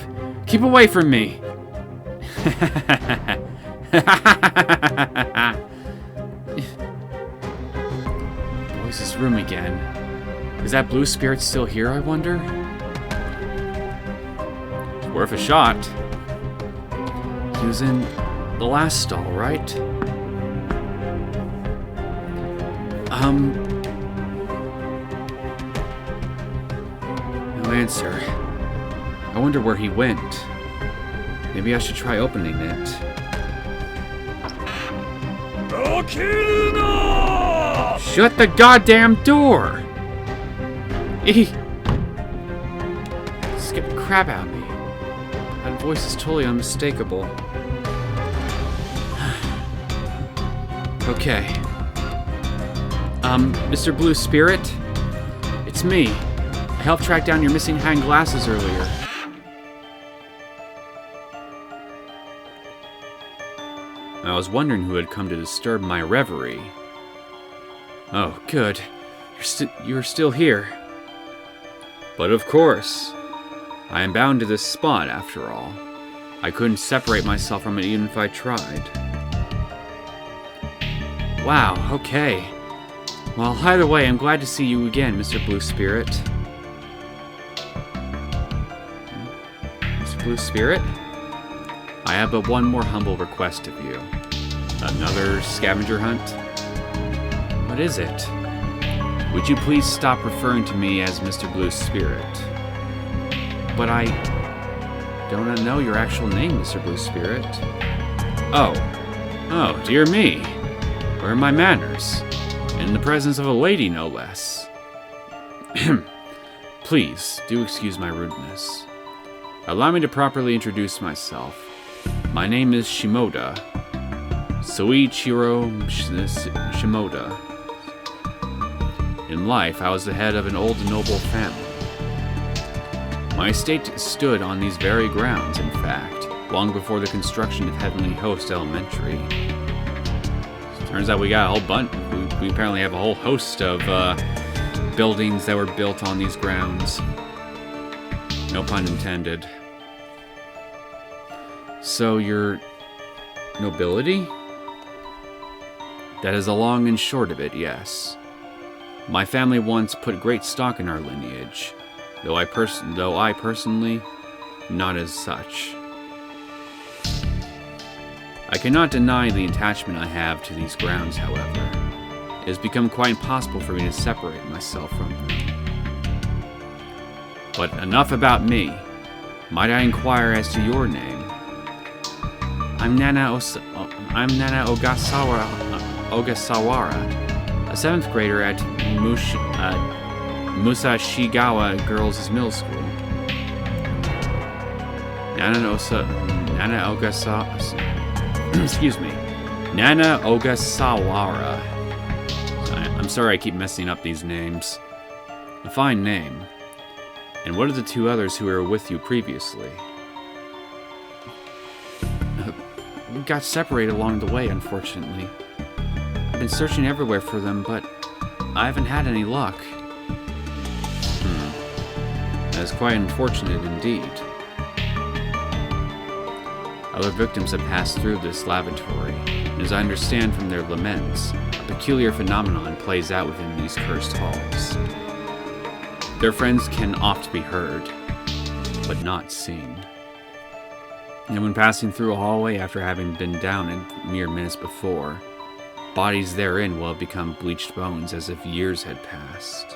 Keep away from me! Boys' room again. Is that blue spirit still here, I wonder? It's worth a shot. He was in the last stall, right? No answer. I wonder where he went. Maybe I should try opening it. Shut the goddamn door! Scared the crap out of me. That voice is totally unmistakable. Okay. Mr. Blue Spirit? It's me. I helped track down your missing hand glasses earlier. I was wondering who had come to disturb my reverie. Oh, good. You're still here. But of course. I am bound to this spot, after all. I couldn't separate myself from it even if I tried. Wow, okay. Well, either way, I'm glad to see you again, Mr. Blue Spirit. Blue Spirit? I have but one more humble request of you. Another scavenger hunt? What is it? Would you please stop referring to me as Mr. Blue Spirit? But I don't know your actual name, Mr. Blue Spirit. Oh, dear me. Where are my manners? In the presence of a lady, no less. Please, do excuse my rudeness. Allow me to properly introduce myself. My name is Shimoda. Soichiro Shimoda. In life, I was the head of an old and noble family. My estate stood on these very grounds, in fact, long before the construction of Heavenly Host Elementary. Turns out we got a whole bunch. We apparently have a whole host of buildings that were built on these grounds. No pun intended. So you're nobility? That is the long and short of it, yes. My family once put great stock in our lineage, though I personally, not as such. I cannot deny the attachment I have to these grounds, however. It has become quite impossible for me to separate myself from them. But enough about me. Might I inquire as to your name? I'm Nana Ogasawara, a 7th grader at Musashigawa Girls' Middle School. Nana Ogasawara. I'm sorry I keep messing up these names. A fine name. And what are the two others who were with you previously? We got separated along the way, unfortunately. I've been searching everywhere for them, but I haven't had any luck. That is quite unfortunate indeed. Other victims have passed through this lavatory, and as I understand from their laments, a peculiar phenomenon plays out within these cursed halls. Their friends can oft be heard, but not seen. And when passing through a hallway after having been down it mere minutes before, bodies therein will have become bleached bones as if years had passed.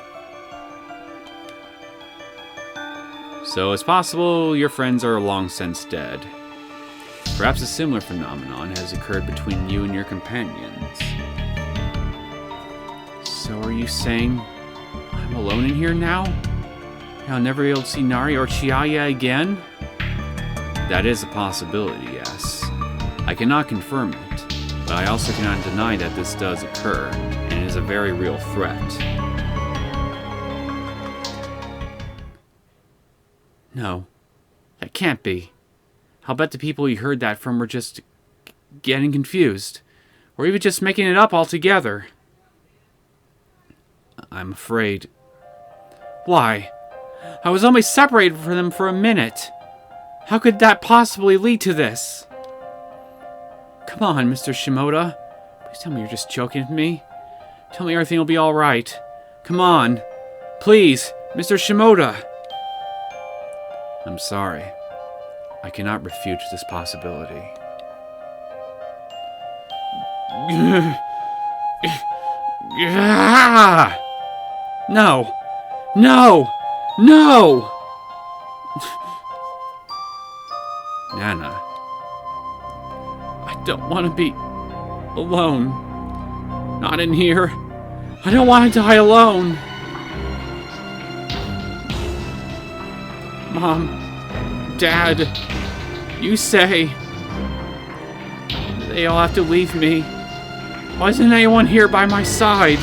So it's possible your friends are long since dead. Perhaps a similar phenomenon has occurred between you and your companions. So are you saying I'm alone in here now? And I'll never be able to see Nari or Chihaya again? That is a possibility, yes. I cannot confirm it, but I also cannot deny that this does occur, and it is a very real threat. No, that can't be. I'll bet the people you heard that from were just getting confused, or even just making it up altogether. I'm afraid. Why? I was only separated from them for a minute. How could that possibly lead to this? Come on, Mr. Shimoda. Please tell me you're just joking with me. Tell me everything will be alright. Come on. Please, Mr. Shimoda. I'm sorry. I cannot refute this possibility. No! No! No! Nana. I don't want to be alone. Not in here. I don't want to die alone. Mom, Dad, you say they all have to leave me. Why isn't anyone here by my side?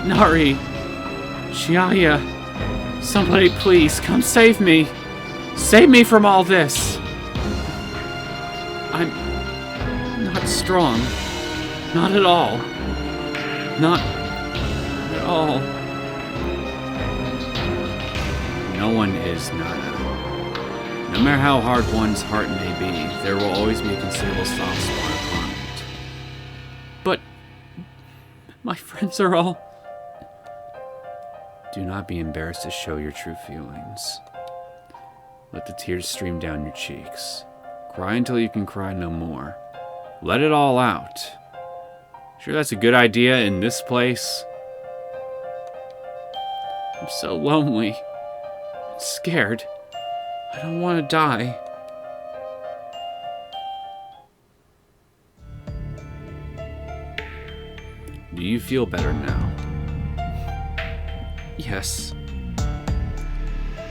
Nari, Chihaya, somebody please come save me. Save me from all this. I'm not strong. Not at all. Not at all. No one is, Nana. No matter how hard one's heart may be, there will always be a considerable soft spot upon it. But my friends are all Do not be embarrassed to show your true feelings. Let the tears stream down your cheeks. Cry until you can cry no more. Let it all out. Sure that's a good idea in this place? I'm so lonely. I'm scared. I don't want to die. Do you feel better now? Yes.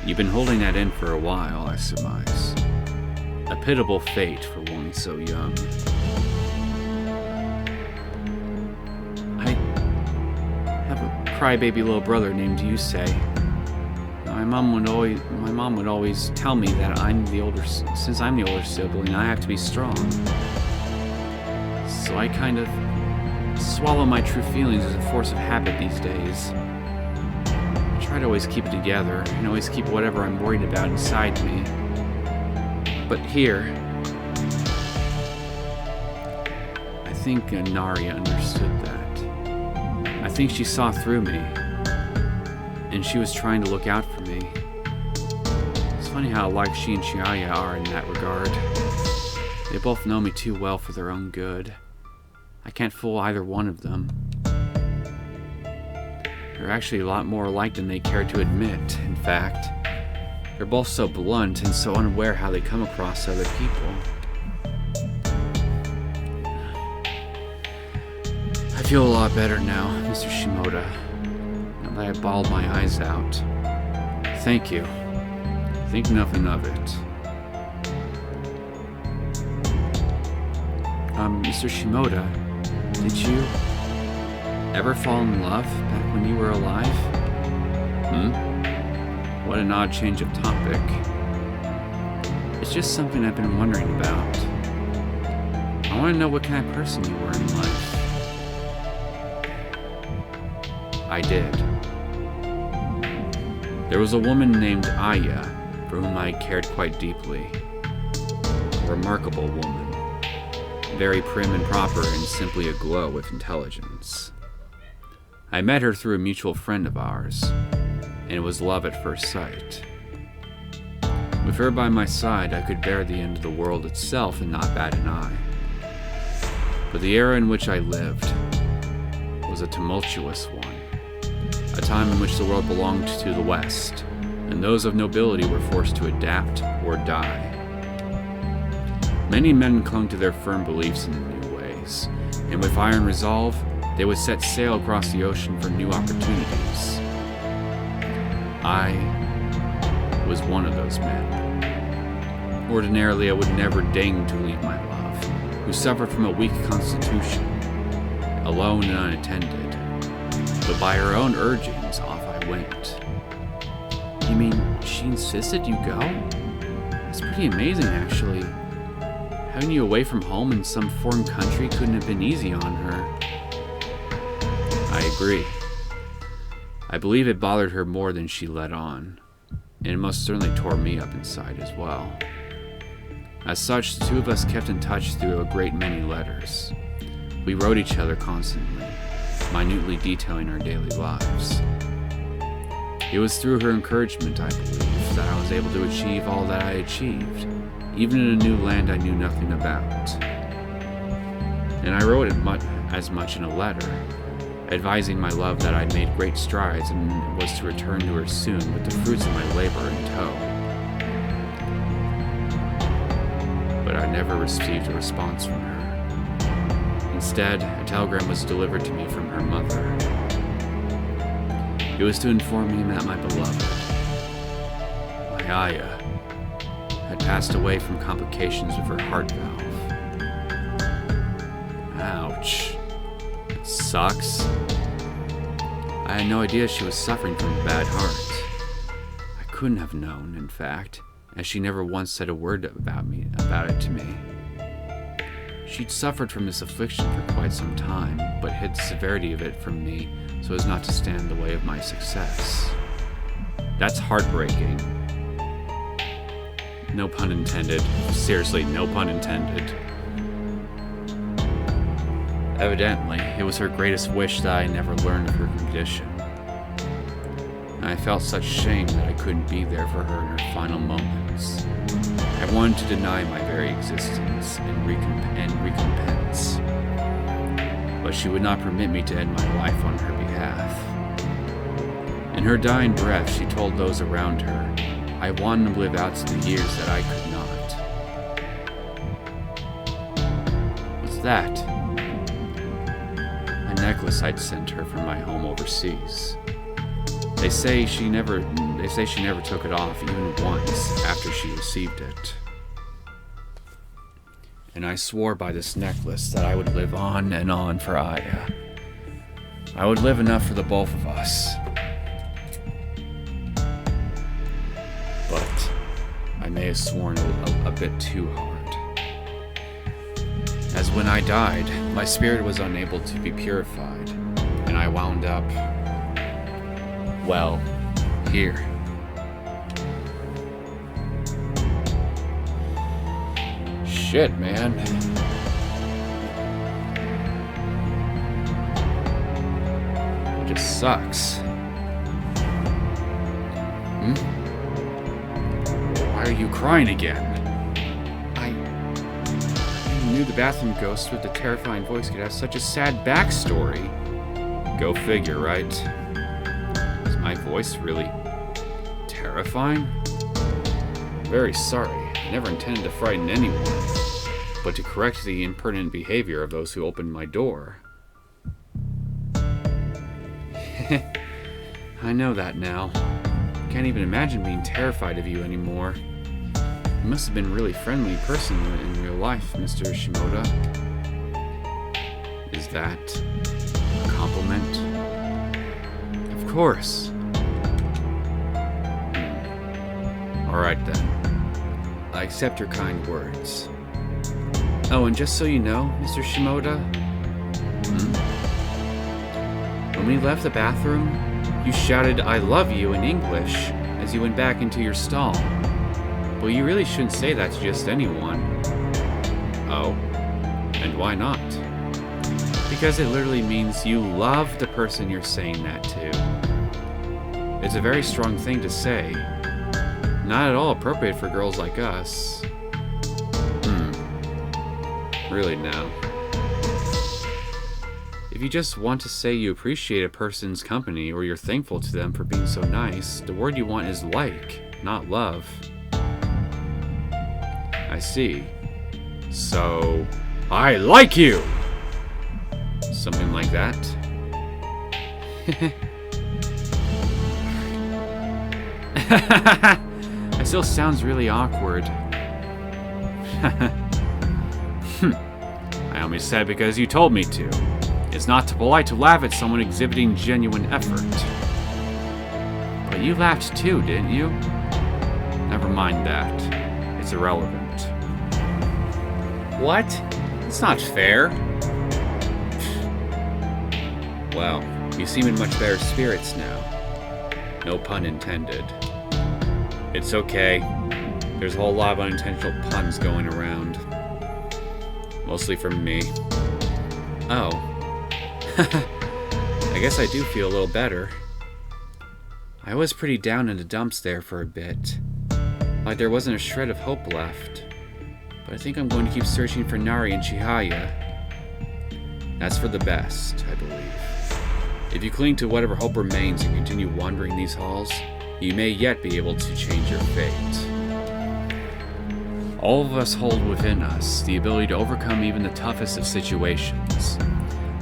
You've been holding that in for a while, I surmise. A pitiable fate for one so young. I have a crybaby little brother named Yusei. My mom would always tell me that since I'm the older sibling, I have to be strong. So I kind of swallow my true feelings as a force of habit these days. I try to always keep it together and always keep whatever I'm worried about inside me. But here, I think Nari understood that. I think she saw through me, and she was trying to look out for me. It's funny how alike she and Chihaya are in that regard. They both know me too well for their own good. I can't fool either one of them. They're actually a lot more alike than they care to admit, in fact. They're both so blunt and so unaware how they come across other people. I feel a lot better now, Mr. Shimoda. Now that I bawled my eyes out. Thank you. Think nothing of it. Mr. Shimoda, did you ever fall in love back when you were alive? What an odd change of topic. It's just something I've been wondering about. I want to know what kind of person you were in life. I did. There was a woman named Aya, for whom I cared quite deeply. A remarkable woman. Very prim and proper and simply aglow with intelligence. I met her through a mutual friend of ours, and it was love at first sight. With her by my side, I could bear the end of the world itself and not bat an eye. But the era in which I lived was a tumultuous one, a time in which the world belonged to the West, and those of nobility were forced to adapt or die. Many men clung to their firm beliefs in the new ways, and with iron resolve, they would set sail across the ocean for new opportunities. I was one of those men. Ordinarily, I would never deign to leave my love, who suffered from a weak constitution, alone and unattended. But by her own urgings, off I went. You mean she insisted you go? That's pretty amazing, actually. Having you away from home in some foreign country couldn't have been easy on her. I agree. I believe it bothered her more than she let on, and it most certainly tore me up inside as well. As such, the two of us kept in touch through a great many letters. We wrote each other constantly, minutely detailing our daily lives. It was through her encouragement, I believe, that I was able to achieve all that I achieved, even in a new land I knew nothing about. And I wrote as much in a letter, advising my love that I'd made great strides and was to return to her soon with the fruits of my labor in tow. But I never received a response from her. Instead, a telegram was delivered to me from her mother. It was to inform me that my beloved, my Aya, had passed away from complications of her heart valve. Ouch. It sucks. I had no idea she was suffering from a bad heart. I couldn't have known, in fact, as she never once said a word about it to me. She'd suffered from this affliction for quite some time, but hid the severity of it from me so as not to stand in the way of my success. That's heartbreaking. No pun intended. Seriously, no pun intended. Evidently, it was her greatest wish that I never learned of her condition. and I felt such shame that I couldn't be there for her in her final moments. I wanted to deny my very existence and recompense, but she would not permit me to end my life on her behalf. In her dying breath, she told those around her, I wanted to live out the years that I could not. What's that? A necklace I'd sent her from my home overseas. They say she never took it off even once after she received it. And I swore by this necklace that I would live on and on for Aya. I would live enough for the both of us. But I may have sworn a bit too hard. As when I died, my spirit was unable to be purified, and I wound up, well, here. Shit, man. It just sucks. Why are you crying again? I knew the bathroom ghost with the terrifying voice could have such a sad backstory. Go figure, right? Is my voice really terrifying? I'm very sorry. I never intended to frighten anyone, but to correct the impertinent behavior of those who opened my door. I know that now. Can't even imagine being terrified of you anymore. You must have been a really friendly person in real life, Mr. Shimoda. Is that a compliment? Of course. Alright then. I accept your kind words. Oh, and just so you know, Mr. Shimoda, when we left the bathroom, you shouted, I love you in English as you went back into your stall. Well, you really shouldn't say that to just anyone. Oh, and why not? Because it literally means you love the person you're saying that to. It's a very strong thing to say. Not at all appropriate for girls like us. Really now. If you just want to say you appreciate a person's company or you're thankful to them for being so nice, the word you want is like, not love. I see. So, I like you! Something like that? It still sounds really awkward. I only said because you told me to. It's not polite to laugh at someone exhibiting genuine effort. But you laughed too, didn't you? Never mind that. It's irrelevant. What? It's not fair. Well, you seem in much better spirits now. No pun intended. It's okay. There's a whole lot of unintentional puns going around. Mostly from me. Oh. I guess I do feel a little better. I was pretty down in the dumps there for a bit. Like there wasn't a shred of hope left. But I think I'm going to keep searching for Nari and Chihaya. That's for the best, I believe. If you cling to whatever hope remains and continue wandering these halls, you may yet be able to change your fate. All of us hold within us the ability to overcome even the toughest of situations.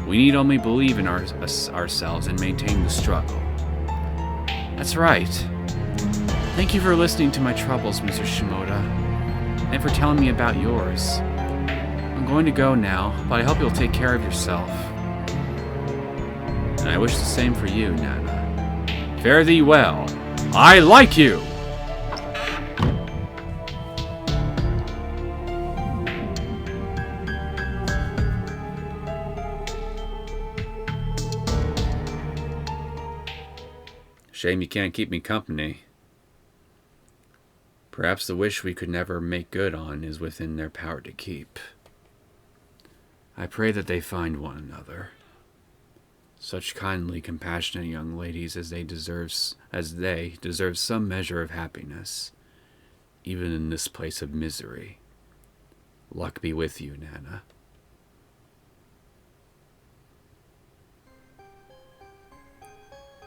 We need only believe in ourselves and maintain the struggle. That's right. Thank you for listening to my troubles, Mr. Shimoda, and for telling me about yours. I'm going to go now, but I hope you'll take care of yourself. And I wish the same for you, Nana. Fare thee well. I like you! Shame you can't keep me company. Perhaps the wish we could never make good on is within their power to keep. I pray that they find one another. Such kindly, compassionate young ladies as they deserve some measure of happiness, even in this place of misery. Luck be with you, Nana.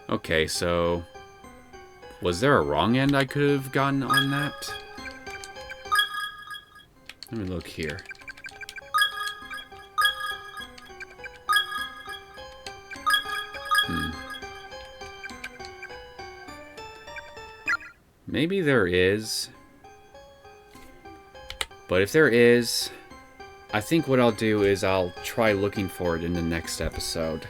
Okay, so was there a wrong end I could have gotten on that? Let me look here. Maybe there is. But if there is, I think what I'll do is I'll try looking for it in the next episode.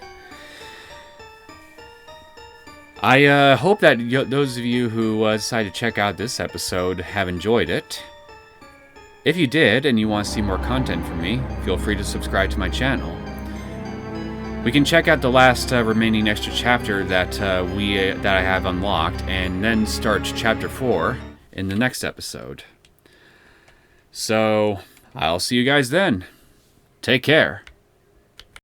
I hope that those of you who decided to check out this episode have enjoyed it. If you did and you want to see more content from me, feel free to subscribe to my channel. We can check out the last remaining extra chapter that I have unlocked, and then start chapter 4 in the next episode. So, I'll see you guys then. Take care.